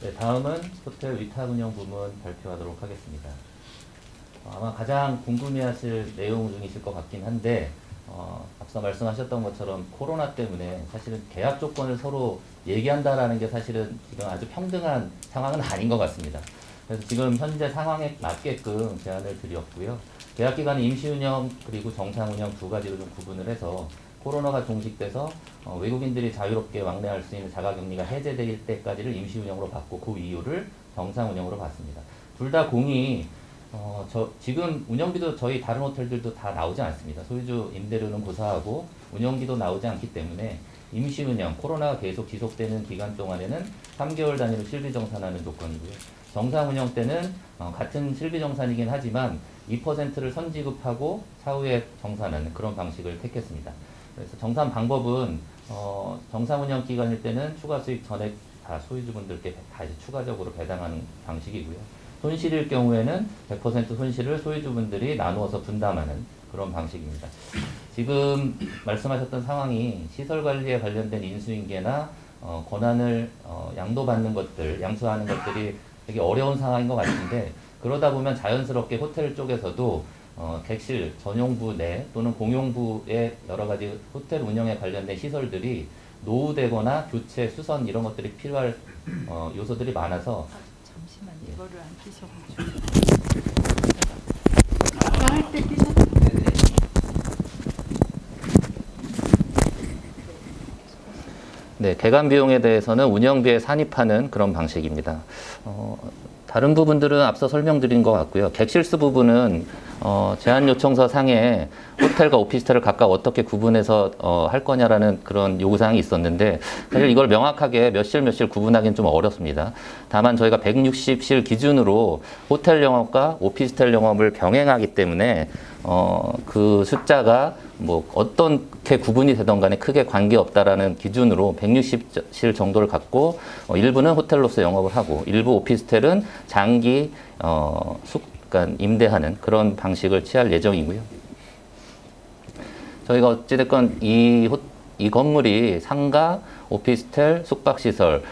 네, 다음은 호텔 위탁 운영 부문 발표하도록 하겠습니다. 아마 가장 궁금해하실 내용 중이실 것 같긴 한데 앞서 말씀하셨던 것처럼 코로나 때문에 사실은 계약 조건을 서로 얘기한다라는 게 사실은 지금 아주 평등한 상황은 아닌 것 같습니다. 그래서 지금 현재 상황에 맞게끔 제안을 드렸고요. 계약 기간은 임시운영 그리고 정상운영 두 가지로 좀 구분을 해서 코로나가 종식돼서 외국인들이 자유롭게 왕래할 수 있는 자가격리가 해제될 때까지를 임시운영으로 받고 그 이후를 정상운영으로 받습니다. 둘 다 공이 지금 운영비도 저희 다른 호텔들도 다 나오지 않습니다. 소유주 임대료는 고사하고 운영비도 나오지 않기 때문에 임시운영, 코로나가 계속 지속되는 기간 동안에는 3개월 단위로 실비정산하는 조건이고요. 정상운영 때는 같은 실비정산이긴 하지만 2%를 선지급하고 차후에 정산하는 그런 방식을 택했습니다. 그래서 정산 방법은 정상운영 기간일 때는 추가 수익 전액 다 소유주분들께 다시 추가적으로 배당하는 방식이고요. 손실일 경우에는 100% 손실을 소유주분들이 나누어서 분담하는 그런 방식입니다. 지금 말씀하셨던 상황이 시설관리에 관련된 인수인계나 권한을 양도받는 것들, 양수하는 것들이 되게 어려운 상황인 것 같은데 그러다 보면 자연스럽게 호텔 쪽에서도 객실 전용부 내 또는 공용부의 여러 가지 호텔 운영에 관련된 시설들이 노후되거나 교체, 수선 이런 것들이 필요할 요소들이 많아서 잠시만 예. 이거를 안 끼셔가지고 아까 할 때 끼셨는데 네, 개관 비용에 대해서는 운영비에 산입하는 그런 방식입니다. 다른 부분들은 앞서 설명드린 것 같고요. 객실수 부분은 제한 요청서 상에 호텔과 오피스텔을 각각 어떻게 구분해서 할 거냐라는 그런 요구사항이 있었는데 사실 이걸 명확하게 몇 실 구분하기는 좀 어렵습니다. 다만 저희가 160실 기준으로 호텔 영업과 오피스텔 영업을 병행하기 때문에 그 숫자가 뭐 어떻게 구분이 되던 간에 크게 관계없다라는 기준으로 160실 정도를 갖고 일부는 호텔로서 영업을 하고 일부 오피스텔은 장기 그러니까 임대하는 그런 방식을 취할 예정이고요. 저희가 어찌됐건 이 건물이 상가, 오피스텔, 숙박시설,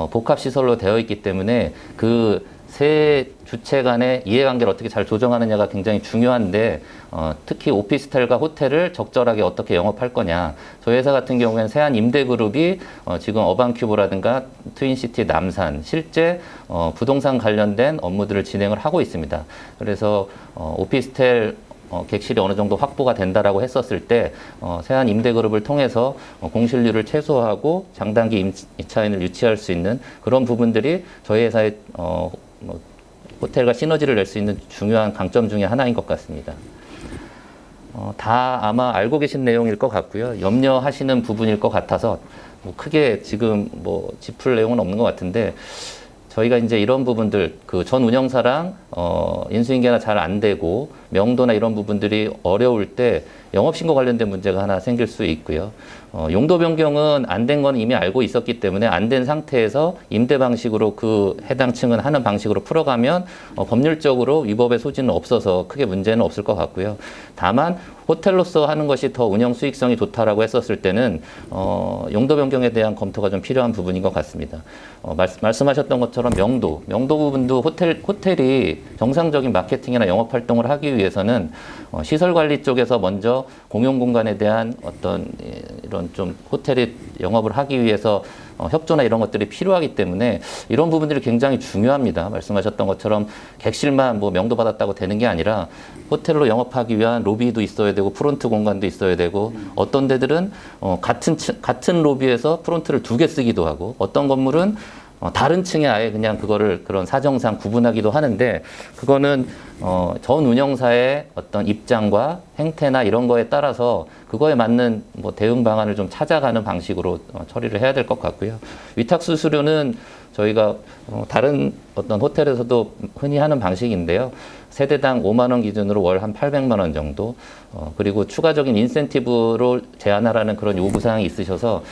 복합시설로 되어 있기 때문에 그 세 주체 간의 이해관계를 어떻게 잘 조정하느냐가 굉장히 중요한데 특히 오피스텔과 호텔을 적절하게 어떻게 영업할 거냐. 저희 회사 같은 경우에는 세안임대그룹이 지금 어반큐브라든가 트윈시티 남산 실제 부동산 관련된 업무들을 진행을 하고 있습니다. 그래서 오피스텔 객실이 어느 정도 확보가 된다라고 했었을 때 세안임대그룹을 통해서 공실률을 최소화하고 장단기 임차인을 유치할 수 있는 그런 부분들이 저희 회사의 호텔과 시너지를 낼 수 있는 중요한 강점 중에 하나인 것 같습니다. 다 아마 알고 계신 내용일 것 같고요. 염려하시는 부분일 것 같아서 뭐 크게 지금 뭐 짚을 내용은 없는 것 같은데 저희가 이제 이런 부분들 그 전 운영사랑 인수인계가 잘 안 되고 명도나 이런 부분들이 어려울 때 영업신고 관련된 문제가 하나 생길 수 있고요. 용도 변경은 안 된 건 이미 알고 있었기 때문에 안 된 상태에서 임대 방식으로 그 해당 층은 하는 방식으로 풀어가면 법률적으로 위법의 소지는 없어서 크게 문제는 없을 것 같고요. 다만 호텔로서 하는 것이 더 운영 수익성이 좋다라고 했었을 때는 용도 변경에 대한 검토가 좀 필요한 부분인 것 같습니다. 말씀하셨던 것처럼 명도 부분도 호텔이 정상적인 마케팅이나 영업 활동을 하기 위해서는 시설 관리 쪽에서 먼저 공용 공간에 대한 어떤 이런 좀 호텔이 영업을 하기 위해서 협조나 이런 것들이 필요하기 때문에 이런 부분들이 굉장히 중요합니다. 말씀하셨던 것처럼 객실만 뭐 명도 받았다고 되는 게 아니라 호텔로 영업하기 위한 로비도 있어야 되고 프론트 공간도 있어야 되고 어떤 데들은 같은 로비에서 프론트를 2개 쓰기도 하고 어떤 건물은 다른 층에 아예 그냥 그거를 그런 사정상 구분하기도 하는데 그거는 전 운영사의 어떤 입장과 행태나 이런 거에 따라서 그거에 맞는 뭐 대응 방안을 좀 찾아가는 방식으로 처리를 해야 될 것 같고요. 위탁 수수료는 저희가 다른 어떤 호텔에서도 흔히 하는 방식인데요. 세대당 5만 원 기준으로 월 한 800만 원 정도 그리고 추가적인 인센티브로 제한하라는 그런 요구사항이 있으셔서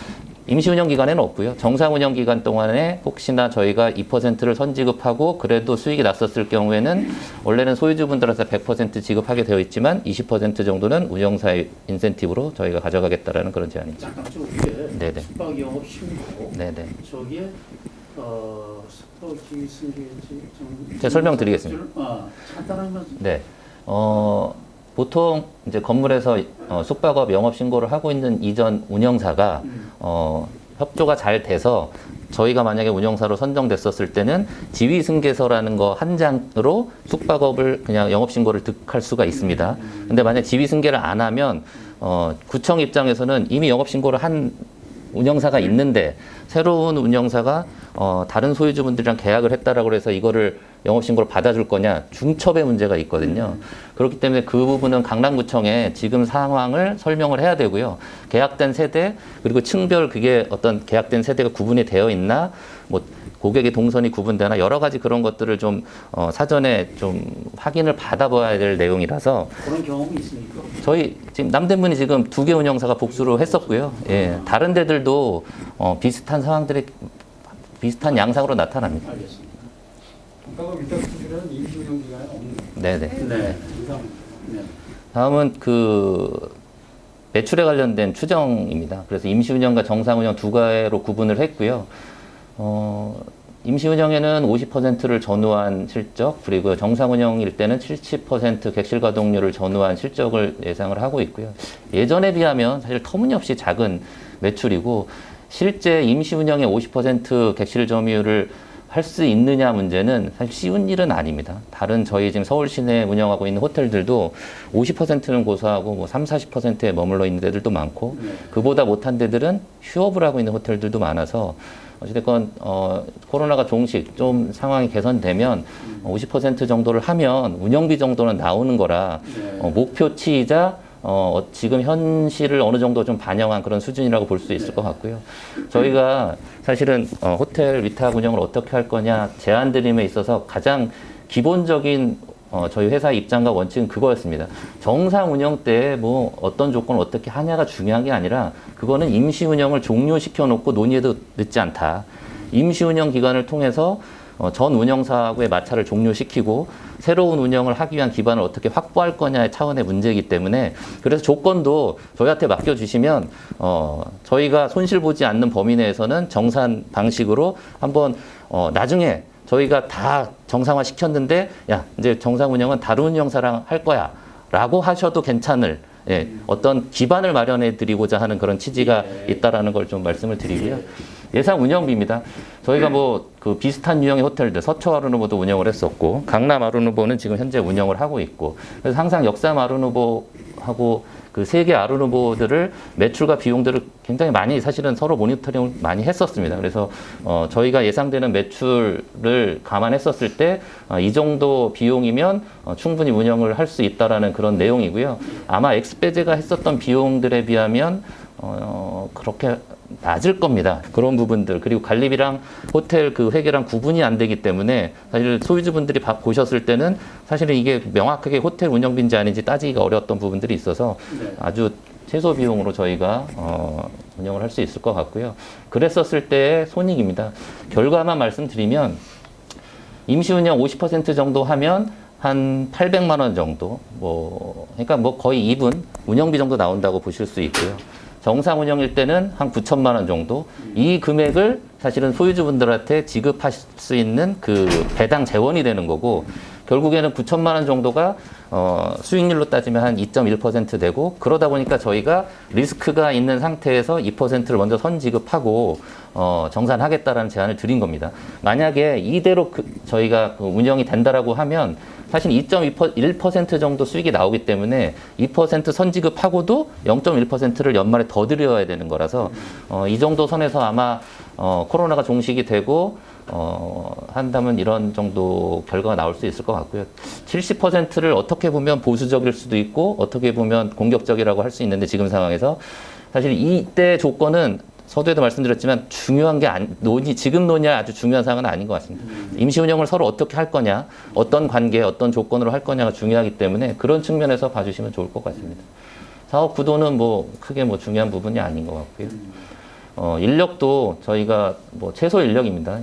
임시운영 기간에는 없고요. 정상운영 기간 동안에 혹시나 저희가 2%를 선지급하고 그래도 수익이 났었을 경우에는 원래는 소유주분들한테 100% 지급하게 되어 있지만 20% 정도는 운영사의 인센티브로 저희가 가져가겠다라는 그런 제안입니다. 잠깐 좀 이게 네네. 숙박 영업 신고 네네. 저기에 숙박지 승계지 좀 제가 설명드리겠습니다. 간단하면 네. 보통 이제 건물에서 숙박업 영업 신고를 하고 있는 이전 운영사가 협조가 잘 돼서 저희가 만약에 운영사로 선정됐었을 때는 지위승계서라는 거 한 장으로 숙박업을 그냥 영업 신고를 득할 수가 있습니다. 근데 만약 지위승계를 안 하면 구청 입장에서는 이미 영업 신고를 한 운영사가 있는데 새로운 운영사가 다른 소유주분들이랑 계약을 했다라고 해서 이거를 영업신고를 받아줄 거냐 중첩의 문제가 있거든요. 그렇기 때문에 그 부분은 강남구청에 지금 상황을 설명을 해야 되고요. 계약된 세대 그리고 층별 그게 어떤 계약된 세대가 구분이 되어 있나 뭐 고객의 동선이 구분되나 여러 가지 그런 것들을 좀 사전에 좀 확인을 받아봐야 될 내용이라서 그런 경험이 있습니까? 저희 지금 남대문이 지금 2개 운영사가 복수로 했었고요. 예, 다른 데들도 비슷한 상황들이 비슷한 양상으로 나타납니다. 알겠습니다. 아까 위탁 수준은 임시운영 기간에 없는 네네. 네. 이상. 네. 다음은 그 매출에 관련된 추정입니다. 그래서 임시운영과 정상운영 두 가지로 구분을 했고요. 임시운영에는 50%를 전후한 실적, 그리고 정상운영일 때는 70% 객실 가동률을 전후한 실적을 예상을 하고 있고요. 예전에 비하면 사실 터무니없이 작은 매출이고, 실제 임시운영의 50% 객실 점유율을 할 수 있느냐 문제는 사실 쉬운 일은 아닙니다. 다른 저희 지금 서울 시내에 운영하고 있는 호텔들도 50%는 고사하고 뭐 30~40%에 머물러 있는 데들도 많고, 그보다 못한 데들은 휴업을 하고 있는 호텔들도 많아서 어찌됐건 코로나가 종식 좀 상황이 개선되면 50% 정도를 하면 운영비 정도는 나오는 거라 목표치이자 지금 현실을 어느 정도 좀 반영한 그런 수준이라고 볼 수 있을 것 같고요. 저희가 사실은 호텔 위탁 운영을 어떻게 할 거냐 제안 드림에 있어서 가장 기본적인 저희 회사 입장과 원칙은 그거였습니다. 정상 운영 때 뭐 어떤 조건을 어떻게 하냐가 중요한 게 아니라 그거는 임시 운영을 종료시켜 놓고 논의해도 늦지 않다. 임시 운영 기간을 통해서 전 운영사하고의 마찰을 종료시키고 새로운 운영을 하기 위한 기반을 어떻게 확보할 거냐의 차원의 문제이기 때문에, 그래서 조건도 저희한테 맡겨주시면 저희가 손실 보지 않는 범위 내에서는 정산 방식으로 한번 나중에 저희가 다 정상화 시켰는데 야 이제 정상 운영은 다른 운영사랑 할 거야 라고 하셔도 괜찮을 어떤 기반을 마련해 드리고자 하는 그런 취지가 있다라는 걸 좀 말씀을 드리고요. 예상 운영비입니다. 저희가 뭐 그 비슷한 유형의 호텔들 서초 아르누보도 운영을 했었고 강남 아르누보는 지금 현재 운영을 하고 있고, 그래서 항상 역삼 아르누보하고 그 세 개 아르누보들을 매출과 비용들을 굉장히 많이 사실은 서로 모니터링을 많이 했었습니다. 그래서 저희가 예상되는 매출을 감안했었을 때 이 정도 비용이면 충분히 운영을 할 수 있다라는 그런 내용이고요. 아마 엑스페제가 했었던 비용들에 비하면 그렇게 낮을 겁니다. 그런 부분들, 그리고 관리비랑 호텔 그 회계랑 구분이 안 되기 때문에 사실 소유주분들이 보셨을 때는 사실은 이게 명확하게 호텔 운영비인지 아닌지 따지기가 어려웠던 부분들이 있어서 아주 최소 비용으로 저희가 운영을 할 수 있을 것 같고요. 그랬었을 때의 손익입니다. 결과만 말씀드리면 임시운영 50% 정도 하면 한 800만 원 정도, 그러니까 뭐 거의 2분 운영비 정도 나온다고 보실 수 있고요. 정상 운영일 때는 한 9천만 원 정도, 이 금액을 사실은 소유주분들한테 지급하실 수 있는 그 배당 재원이 되는 거고, 결국에는 9천만 원 정도가 수익률로 따지면 한 2.1% 되고, 그러다 보니까 저희가 리스크가 있는 상태에서 2%를 먼저 선지급하고 정산하겠다라는 제안을 드린 겁니다. 만약에 이대로 저희가 운영이 된다라고 하면 사실 2.1% 정도 수익이 나오기 때문에 2% 선지급하고도 0.1%를 연말에 더 드려야 되는 거라서 이 정도 선에서 아마 코로나가 종식이 되고 한다면 이런 정도 결과가 나올 수 있을 것 같고요. 70%를 어떻게 보면 보수적일 수도 있고 어떻게 보면 공격적이라고 할 수 있는데, 지금 상황에서 사실 이때 조건은 서두에도 말씀드렸지만 중요한 게 지금 논의할 아주 중요한 사항은 아닌 것 같습니다. 임시 운영을 서로 어떻게 할 거냐, 어떤 관계, 어떤 조건으로 할 거냐가 중요하기 때문에 그런 측면에서 봐주시면 좋을 것 같습니다. 사업 구도는 뭐 크게 뭐 중요한 부분이 아닌 것 같고요. 인력도 저희가 뭐 최소 인력입니다.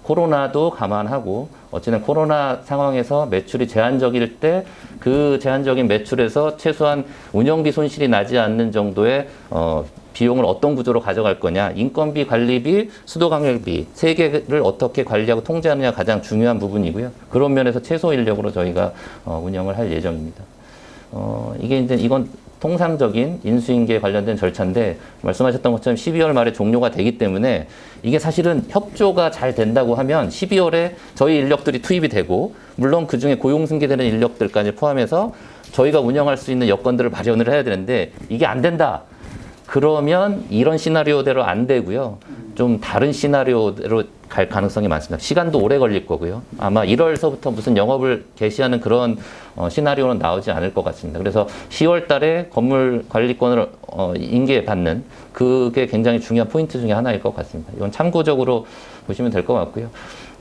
코로나도 감안하고 어찌된 코로나 상황에서 매출이 제한적일 때 그 제한적인 매출에서 최소한 운영비 손실이 나지 않는 정도의 비용을 어떤 구조로 가져갈 거냐, 인건비, 관리비, 수도관리비 세 개를 어떻게 관리하고 통제하느냐 가장 중요한 부분이고요. 그런 면에서 최소 인력으로 저희가 운영을 할 예정입니다. 이게 이제 이건 통상적인 인수인계에 관련된 절차인데 말씀하셨던 것처럼 12월 말에 종료가 되기 때문에 이게 사실은 협조가 잘 된다고 하면 12월에 저희 인력들이 투입이 되고 물론 그중에 고용 승계되는 인력들까지 포함해서 저희가 운영할 수 있는 여건들을 마련을 해야 되는데 이게 안 된다. 그러면 이런 시나리오대로 안 되고요. 좀 다른 시나리오대로 갈 가능성이 많습니다. 시간도 오래 걸릴 거고요. 아마 1월서부터 무슨 영업을 개시하는 그런 시나리오는 나오지 않을 것 같습니다. 그래서 10월 달에 건물 관리권을 인계받는 그게 굉장히 중요한 포인트 중에 하나일 것 같습니다. 이건 참고적으로 보시면 될 것 같고요.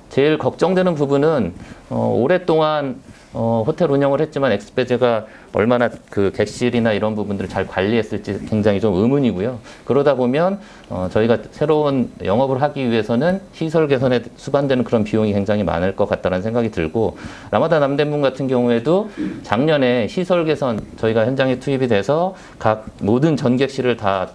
제일 걱정되는 부분은 오랫동안 호텔 운영을 했지만 엑스페제가 얼마나 그 객실이나 이런 부분들을 잘 관리했을지 굉장히 좀 의문이고요. 그러다 보면 저희가 새로운 영업을 하기 위해서는 시설 개선에 수반되는 그런 비용이 굉장히 많을 것 같다는 생각이 들고 라마다 남대문 같은 경우에도 작년에 시설 개선 저희가 현장에 투입이 돼서 각 모든 전객실을 다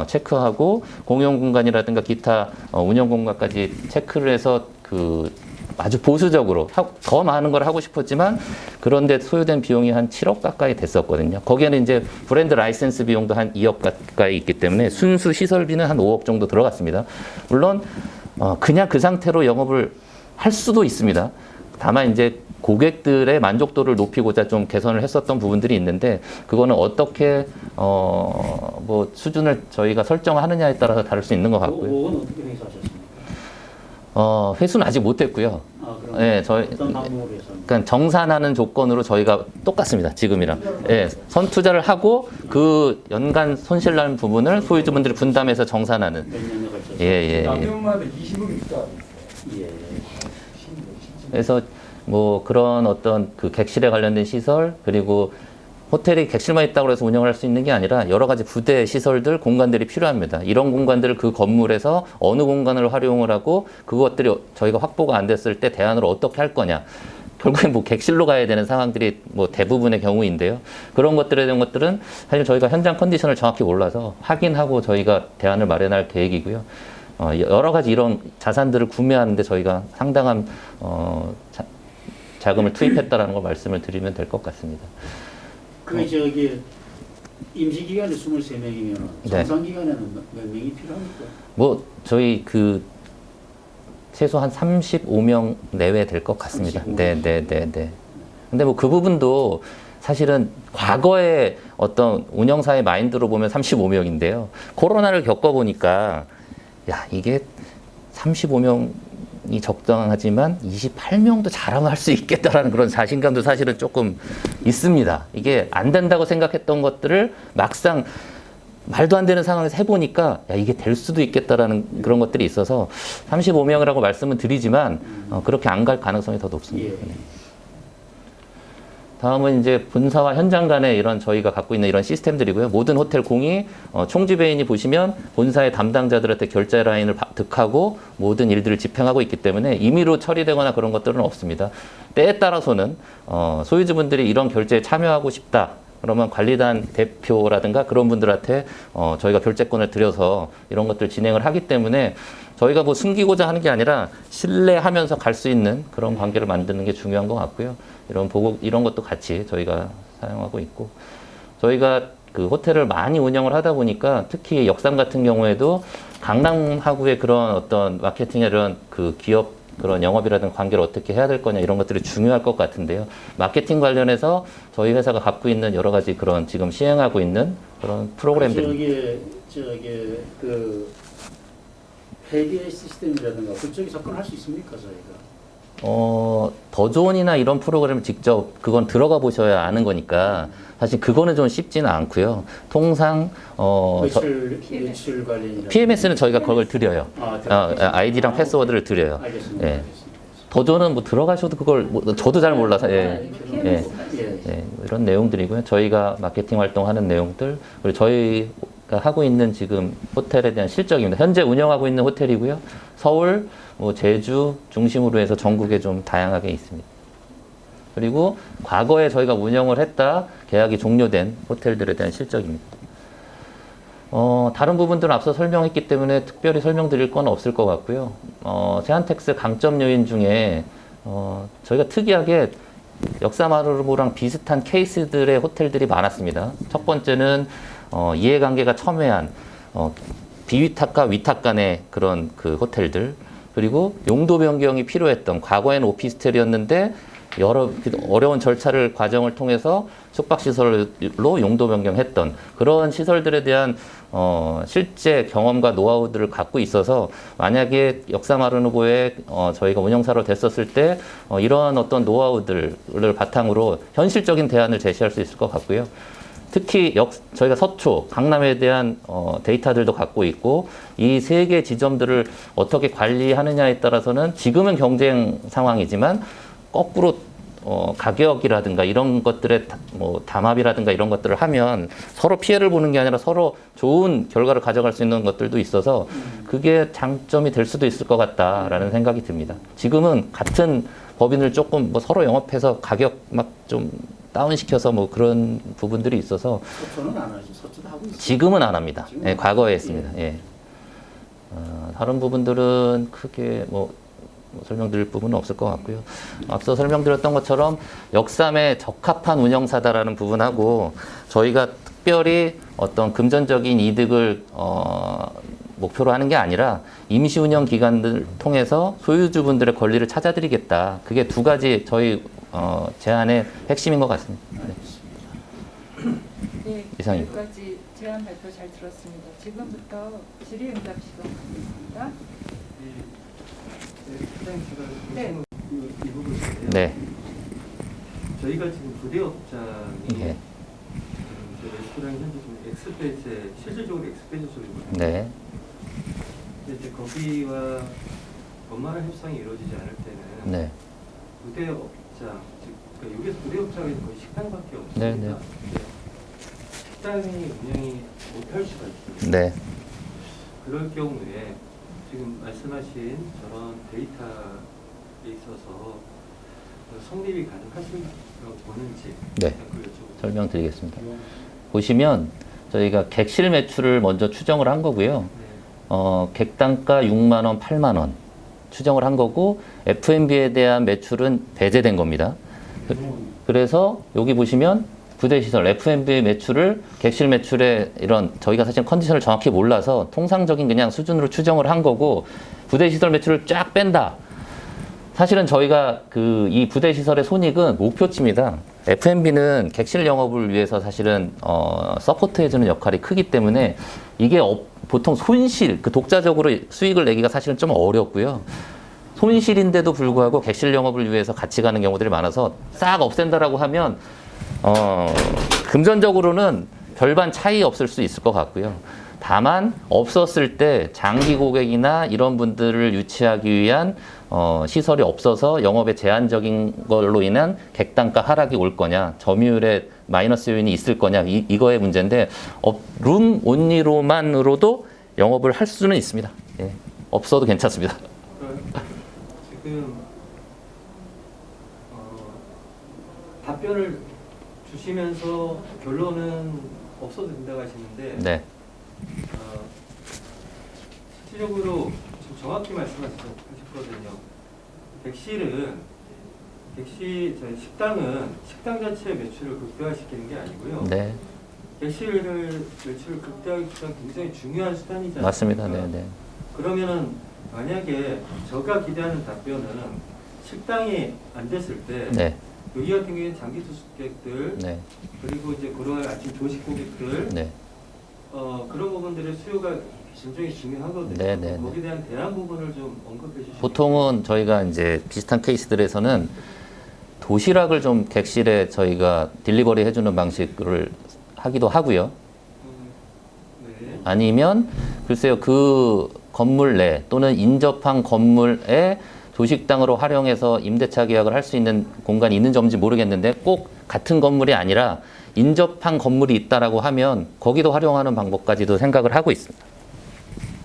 체크하고 공용 공간이라든가 기타 운영 공간까지 체크를 해서 그 아주 보수적으로 더 많은 걸 하고 싶었지만 그런데 소요된 비용이 한 7억 가까이 됐었거든요. 거기에는 이제 브랜드 라이센스 비용도 한 2억 가까이 있기 때문에 순수 시설비는 한 5억 정도 들어갔습니다. 물론 그냥 그 상태로 영업을 할 수도 있습니다. 다만 이제 고객들의 만족도를 높이고자 좀 개선을 했었던 부분들이 있는데 그거는 어떻게 뭐 수준을 저희가 설정하느냐에 따라서 다를 수 있는 것 같고요. 5억은 어떻게 회수하셨습니까? 회수는 아직 못했고요. 그럼 네, 저희 어떤 방법으로 해서? 그러니까 정산하는 조건으로 저희가 똑같습니다. 지금이랑. 예, 선투자를 하고 그 연간 손실 나는 부분을 소유주분들이 분담해서 정산하는. 몇 년에 걸쳐서? 예. 남대문마다 20억 입주하고 있어요. 예. 그래서 뭐 그런 어떤 그 객실에 관련된 시설 그리고 호텔이 객실만 있다고 해서 운영을 할 수 있는 게 아니라 여러 가지 부대 시설들, 공간들이 필요합니다. 이런 공간들을 그 건물에서 어느 공간을 활용을 하고 그것들이 저희가 확보가 안 됐을 때 대안을 어떻게 할 거냐. 결국엔 뭐 객실로 가야 되는 상황들이 뭐 대부분의 경우인데요. 그런 것들에 대한 것들은 사실 저희가 현장 컨디션을 정확히 몰라서 확인하고 저희가 대안을 마련할 계획이고요. 여러 가지 이런 자산들을 구매하는데 저희가 상당한 자금을 투입했다라는 걸 말씀을 드리면 될 것 같습니다. 저기 임시 기간에 23명이면 네. 정상 기간에는 몇 명이 필요합니까? 뭐 저희 그 최소 한 35명 내외 될 것 같습니다. 35명. 네. 근데 뭐 그 부분도 사실은 과거의 어떤 운영사의 마인드로 보면 35명인데요. 코로나를 겪어보니까 야 이게 35명이 적당하지만 28명도 잘하면 할 수 있겠다라는 그런 자신감도 사실은 조금 있습니다. 이게 안 된다고 생각했던 것들을 막상 말도 안 되는 상황에서 해보니까 야 이게 될 수도 있겠다라는 그런 것들이 있어서 35명이라고 말씀은 드리지만 그렇게 안 갈 가능성이 더 높습니다. 예. 다음은 이제 본사와 현장 간의 이런 저희가 갖고 있는 이런 시스템들이고요. 모든 호텔 공이 총지배인이 보시면 본사의 담당자들한테 결제 라인을 득하고 모든 일들을 집행하고 있기 때문에 임의로 처리되거나 그런 것들은 없습니다. 때에 따라서는 소유주분들이 이런 결제에 참여하고 싶다. 그러면 관리단 대표라든가 그런 분들한테 저희가 결제권을 드려서 이런 것들 진행을 하기 때문에 저희가 뭐 숨기고자 하는 게 아니라 신뢰하면서 갈 수 있는 그런 관계를 만드는 게 중요한 것 같고요. 이런 것도 같이 저희가 사용하고 있고 저희가 그 호텔을 많이 운영을 하다 보니까 특히 역삼 같은 경우에도 강남하고의 그런 어떤 마케팅의 이런 그 기업 그런 영업이라든 관계를 어떻게 해야 될 거냐 이런 것들이 중요할 것 같은데요. 마케팅 관련해서 저희 회사가 갖고 있는 여러 가지 그런 지금 시행하고 있는 그런 프로그램들. 저기 그 회계 시스템이라든가 그쪽에 접근할 수 있습니까 저희가? 더존이나 이런 프로그램을 직접 그건 들어가 보셔야 아는 거니까 사실 그거는 좀 쉽지는 않고요. 통상 매출 관련이라. PMS는 저희가 그걸 드려요. 아이디랑 오케이. 패스워드를 드려요. 알겠습니다. 예. 더존은 뭐 들어가셔도 그걸 저도 잘 몰라서 예. 예. 이런 내용들이고요. 저희가 마케팅 활동하는 내용들 그리고 저희가 하고 있는 지금 호텔에 대한 실적입니다. 현재 운영하고 있는 호텔이고요. 서울, 뭐 제주 중심으로 해서 전국에 좀 다양하게 있습니다. 그리고 과거에 저희가 운영을 했다 계약이 종료된 호텔들에 대한 실적입니다. 다른 부분들은 앞서 설명했기 때문에 특별히 설명드릴 건 없을 것 같고요. 제한텍스 강점 요인 중에 저희가 특이하게 역사마루랑 비슷한 케이스들의 호텔들이 많았습니다. 첫 번째는 이해관계가 첨예한 비위탁과 위탁 간의 그런 그 호텔들, 그리고 용도 변경이 필요했던, 과거에는 오피스텔이었는데 여러 어려운 절차를 과정을 통해서 숙박시설로 용도 변경했던 그런 시설들에 대한 실제 경험과 노하우들을 갖고 있어서, 만약에 역사마르누보에 저희가 운영사로 됐었을 때 이러한 어떤 노하우들을 바탕으로 현실적인 대안을 제시할 수 있을 것 같고요. 특히 저희가 서초, 강남에 대한 데이터들도 갖고 있고, 이 세 개 지점들을 어떻게 관리하느냐에 따라서는 지금은 경쟁 상황이지만 거꾸로 가격이라든가 이런 것들의 담합이라든가 이런 것들을 하면 서로 피해를 보는 게 아니라 서로 좋은 결과를 가져갈 수 있는 것들도 있어서 그게 장점이 될 수도 있을 것 같다라는 생각이 듭니다. 지금은 같은 법인을 조금 서로 영업해서 가격 막 좀 다운시켜서 그런 부분들이 있어서 서초는 안 하죠. 서초도 하고 있어요. 지금은 안 합니다. 지금은 예, 과거에 했습니다. 예. 다른 부분들은 크게 설명드릴 부분은 없을 것 같고요. 앞서 설명드렸던 것처럼 역삼에 적합한 운영사다라는 부분하고, 저희가 특별히 어떤 금전적인 이득을 목표로 하는 게 아니라 임시 운영 기간을 통해서 소유주분들의 권리를 찾아드리겠다. 그게 두 가지 저희 제안의 핵심인 것 같습니다. 네. 네, 이상입니다. 여기까지 제안 발표 잘 들었습니다. 지금부터 질의응답 시간 갖겠습니다. 사장님 제가 네. 이 부분인데요. 네. 저희가 지금 부대 업장이 예. 레스토랑 현재 지금 엑스페이스에 실질적으로 엑스페이스 쪽이거든요. 네. 근데 이제 거기와 원만한 협상이 이루어지지 않을 때는 네. 부대 업장, 즉 그러니까 여기서 부대 업장에서 거의 식당밖에 없습니다. 네, 네. 근데 식당이 운영이 못할 수가 있습니다. 네. 그럴 경우에 지금 말씀하신 저런 데이터에 있어서 성립이 가능하시라고 보는지 네. 그걸 여쭤보겠습니다. 설명드리겠습니다. 보시면 저희가 객실 매출을 먼저 추정을 한 거고요. 네. 객단가 6만 원, 8만 원 추정을 한 거고, F&B에 대한 매출은 배제된 겁니다. 그래서 여기 보시면 부대시설 F&B 매출을 객실 매출의 이런, 저희가 사실 컨디션을 정확히 몰라서 통상적인 그냥 수준으로 추정을 한 거고, 부대시설 매출을 쫙 뺀다. 사실은 저희가 이 부대시설의 손익은 목표치입니다. F&B는 객실 영업을 위해서 사실은 서포트해주는 역할이 크기 때문에 이게 보통 손실, 독자적으로 수익을 내기가 사실은 좀 어렵고요. 손실인데도 불구하고 객실 영업을 위해서 같이 가는 경우들이 많아서 싹 없앤다라고 하면 금전적으로는 별반 차이 없을 수 있을 것 같고요. 다만 없었을 때 장기 고객이나 이런 분들을 유치하기 위한 시설이 없어서 영업에 제한적인 걸로 인한 객단가 하락이 올 거냐, 점유율에 마이너스 요인이 있을 거냐, 이거의 문제인데, 룸 온리로만으로도 영업을 할 수는 있습니다. 예. 없어도 괜찮습니다. 지금 답변을 주시면서 결론은 없어도 된다고 하시는데 네. 실질적으로 지금 정확히 말씀하셨거든요. 식당은 식당 자체의 매출을 극대화시키는 게 아니고요. 네. 매출을 극대화하기 위한 굉장히 중요한 수단이잖아요. 맞습니다. 네, 네. 그러면은 만약에 제가 기대하는 답변은 식당이 안 됐을 때 네. 여기 같은 경우에는 장기 투숙객들 네. 그리고 이제 그런 아침 조식 고객들 네. 그런 부분들의 수요가 굉장히 중요하거든요. 네, 네, 네. 거기에 대한 대안 부분을 좀 언급해 주시면. 보통은 저희가 이제 비슷한 케이스들에서는 도시락을 좀 객실에 저희가 딜리버리 해주는 방식을 하기도 하고요. 네. 아니면 글쎄요, 그 건물 내 또는 인접한 건물에 조식당으로 활용해서 임대차 계약을 할 수 있는 공간이 있는지 없는지 모르겠는데, 꼭 같은 건물이 아니라 인접한 건물이 있다라고 하면 거기도 활용하는 방법까지도 생각을 하고 있습니다.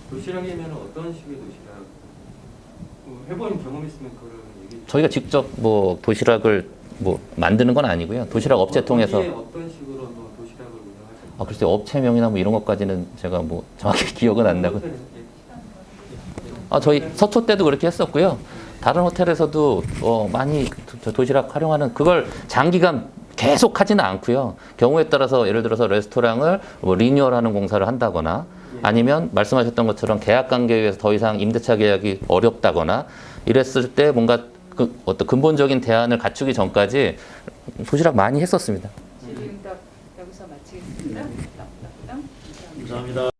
도시락이면 어떤 식의 도시락? 해본 경험 있으면 그걸 얘기해 주세요. 저희가 직접 도시락을 만드는 건 아니고요. 도시락 업체 통해서 어떤 식으로 도시락을 운영하실 글쎄 업체명이나 뭐 이런 것까지는 제가 뭐 정확히 기억은 안 나고. 저희 서초 때도 그렇게 했었고요. 다른 호텔에서도 많이 도시락 활용하는 그걸 장기간 계속 하지는 않고요. 경우에 따라서 예를 들어서 레스토랑을 뭐 리뉴얼하는 공사를 한다거나 아니면 말씀하셨던 것처럼 계약 관계에 의해서 더 이상 임대차 계약이 어렵다거나 이랬을 때 뭔가 어떤 근본적인 대안을 갖추기 전까지 도시락 많이 했었습니다. 질의응답 여기서 마치겠습니다. 감사합니다.